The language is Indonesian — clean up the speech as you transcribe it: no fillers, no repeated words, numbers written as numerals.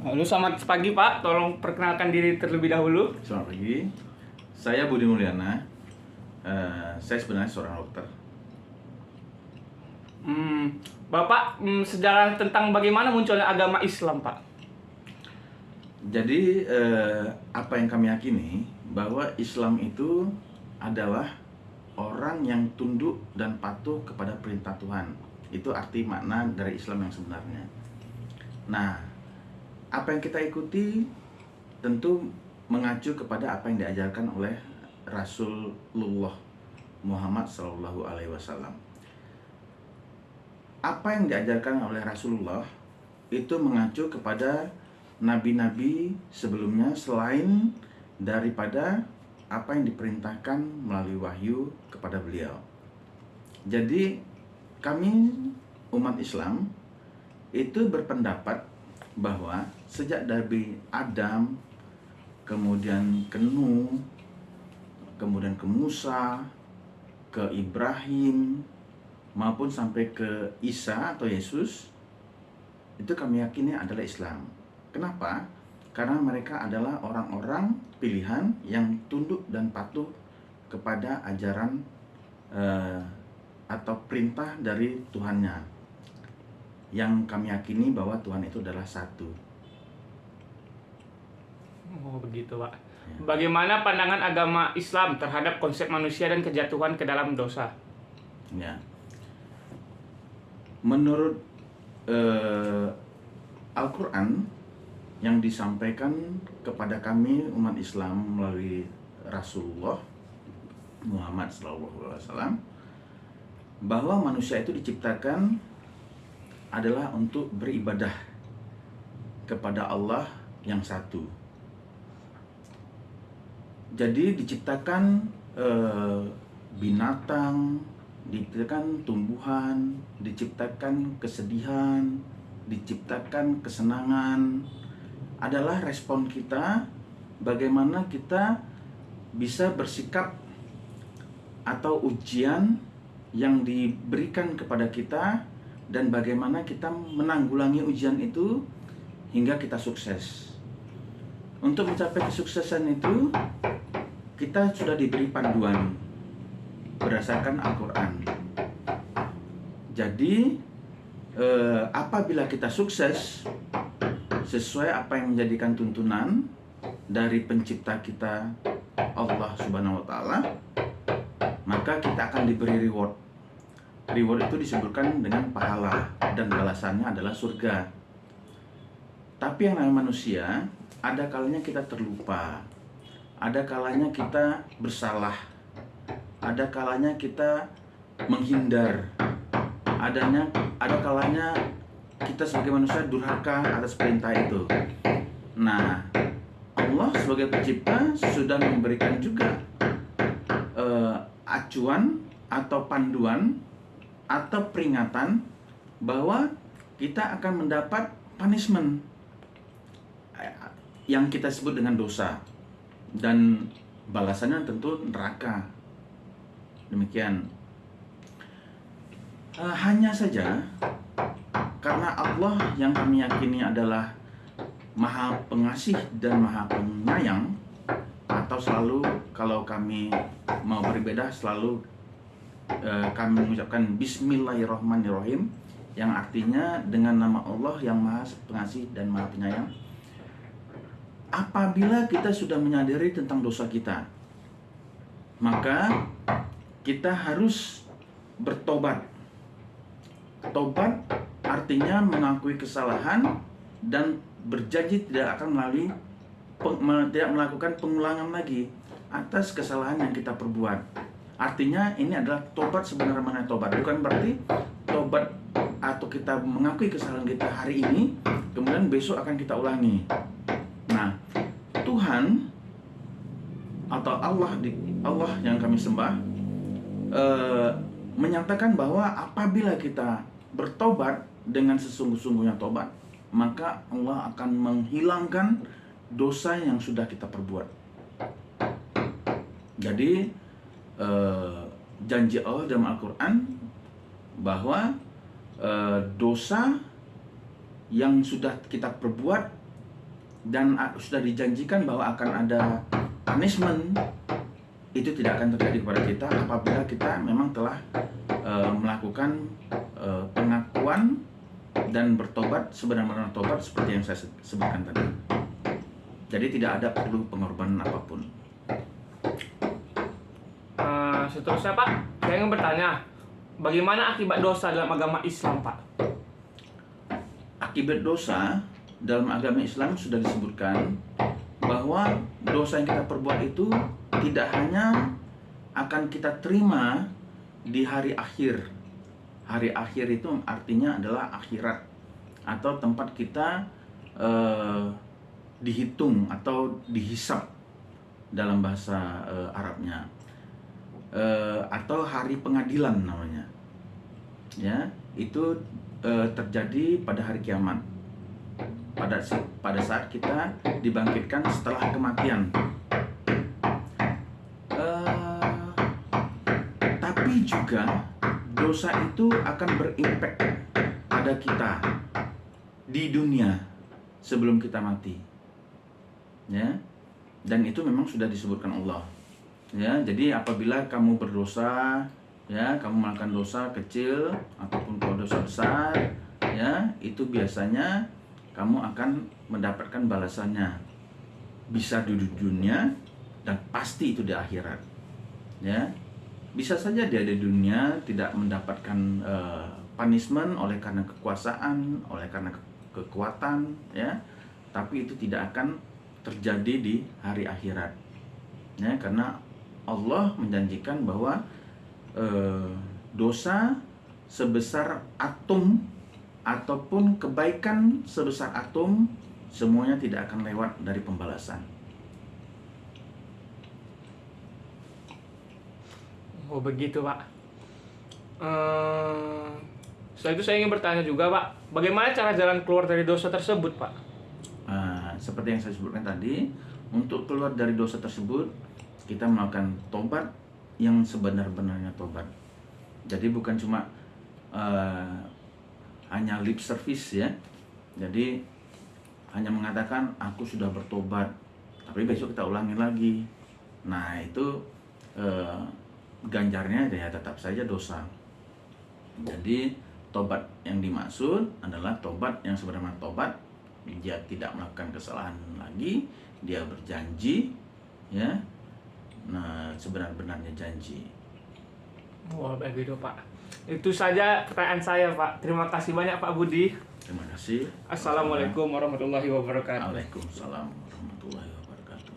Halo, selamat pagi Pak. Tolong perkenalkan diri terlebih dahulu. Selamat pagi, saya Budi Mulyana. Saya sebenarnya seorang dokter. Bapak, sejarah tentang bagaimana munculnya agama Islam, Pak? Jadi apa yang kami yakini bahwa Islam itu adalah orang yang tunduk dan patuh kepada perintah Tuhan. Itu arti makna dari Islam yang sebenarnya. Nah, apa yang kita ikuti tentu mengacu kepada apa yang diajarkan oleh Rasulullah Muhammad SAW. Apa yang diajarkan oleh Rasulullah itu mengacu kepada nabi-nabi sebelumnya selain daripada apa yang diperintahkan melalui wahyu kepada beliau. Jadi kami umat Islam itu berpendapat bahwa sejak dari Adam, kemudian ke Nuh, kemudian ke Musa, ke Ibrahim, maupun sampai ke Isa atau Yesus, itu kami yakini adalah Islam. Kenapa? Karena mereka adalah orang-orang pilihan yang tunduk dan patuh kepada ajaran atau perintah dari Tuhannya, yang kami yakini bahwa Tuhan itu adalah satu. Oh, begitu, Pak. Ya. Bagaimana pandangan agama Islam terhadap konsep manusia dan kejatuhan ke dalam dosa? Ya. Menurut Al-Quran yang disampaikan kepada kami umat Islam melalui Rasulullah Muhammad SAW, bahwa manusia itu diciptakan adalah untuk beribadah kepada Allah yang satu. Jadi diciptakan binatang, diciptakan tumbuhan, diciptakan kesedihan, diciptakan kesenangan, adalah respon kita bagaimana kita bisa bersikap atau ujian yang diberikan kepada kita dan bagaimana kita menanggulangi ujian itu hingga kita sukses. Untuk mencapai kesuksesan itu kita sudah diberi panduan berdasarkan Al-Quran. Jadi apabila kita sukses sesuai apa yang menjadikan tuntunan dari pencipta kita Allah Subhanahu wa Ta'ala, maka kita akan diberi reward. Reward itu disebutkan dengan pahala dan balasannya adalah surga. Tapi yang namanya manusia, ada kalanya kita terlupa, ada kalanya kita bersalah, ada kalanya kita menghindar, ada kalanya kita sebagai manusia durhaka atas perintah itu. Nah, Allah sebagai pencipta sudah memberikan juga acuan atau panduan atau peringatan bahwa kita akan mendapat punishment yang kita sebut dengan dosa, dan balasannya tentu neraka. Demikian. Hanya saja karena Allah yang kami yakini adalah Maha Pengasih dan Maha Penyayang, atau selalu kalau kami mau beribadah selalu kami mengucapkan Bismillahirrahmanirrahim, yang artinya dengan nama Allah yang Maha Pengasih dan Maha Penyayang. Apabila kita sudah menyadari tentang dosa kita, maka kita harus bertobat. Tobat artinya mengakui kesalahan dan berjanji tidak melakukan pengulangan lagi atas kesalahan yang kita perbuat. Artinya ini adalah tobat sebenarnya tobat. Bukan berarti tobat atau kita mengakui kesalahan kita hari ini kemudian besok akan kita ulangi. Nah, Tuhan atau Allah yang kami sembah menyatakan bahwa apabila kita bertobat dengan sesungguh-sungguhnya tobat, maka Allah akan menghilangkan dosa yang sudah kita perbuat. Jadi janji Allah dalam Al-Quran bahwa dosa yang sudah kita perbuat dan sudah dijanjikan bahwa akan ada punishment, itu tidak akan terjadi kepada kita apabila kita memang telah melakukan pengakuan dan bertobat sebenar-benar tobat seperti yang saya sebutkan tadi. Jadi tidak ada perlu pengorbanan apapun. Seterusnya Pak, saya ingin bertanya, bagaimana akibat dosa dalam agama Islam Pak? Akibat dosa dalam agama Islam sudah disebutkan bahwa dosa yang kita perbuat itu tidak hanya akan kita terima di hari akhir. Hari akhir itu artinya adalah akhirat atau tempat kita dihitung atau dihisap dalam bahasa Arabnya, atau hari pengadilan namanya. Ya, itu terjadi pada hari kiamat. Pada saat kita dibangkitkan setelah kematian. Tapi juga dosa itu akan berimpact pada kita di dunia sebelum kita mati. Ya. Dan itu memang sudah disebutkan Allah. Ya, jadi apabila kamu berdosa, ya, kamu melakukan dosa kecil ataupun kalau dosa besar, ya, itu biasanya kamu akan mendapatkan balasannya. Bisa di dunia dan pasti itu di akhirat. Ya. Bisa saja dia di dunia tidak mendapatkan punishment oleh karena kekuasaan, oleh karena kekuatan, ya. Tapi itu tidak akan terjadi di hari akhirat. Ya, karena Allah menjanjikan bahwa dosa sebesar atom ataupun kebaikan sebesar atom semuanya tidak akan lewat dari pembalasan. Oh begitu Pak. Setelah itu saya ingin bertanya juga Pak, bagaimana cara jalan keluar dari dosa tersebut Pak? Seperti yang saya sebutkan tadi, untuk keluar dari dosa tersebut kita melakukan tobat yang sebenar-benarnya tobat. Jadi bukan cuma hanya lip service ya. Jadi hanya mengatakan aku sudah bertobat, tapi besok kita ulangi lagi. Nah itu ganjarnya ya tetap saja dosa. Jadi tobat yang dimaksud adalah tobat yang sebenarnya tobat. Dia tidak melakukan kesalahan lagi, dia berjanji, ya. Nah, sebenar-benarnya janji. Wah, begitu Pak. Itu saja pertanyaan saya Pak. Terima kasih banyak Pak Budi. Terima kasih. Assalamualaikum warahmatullahi wabarakatuh. Waalaikumsalam warahmatullahi wabarakatuh.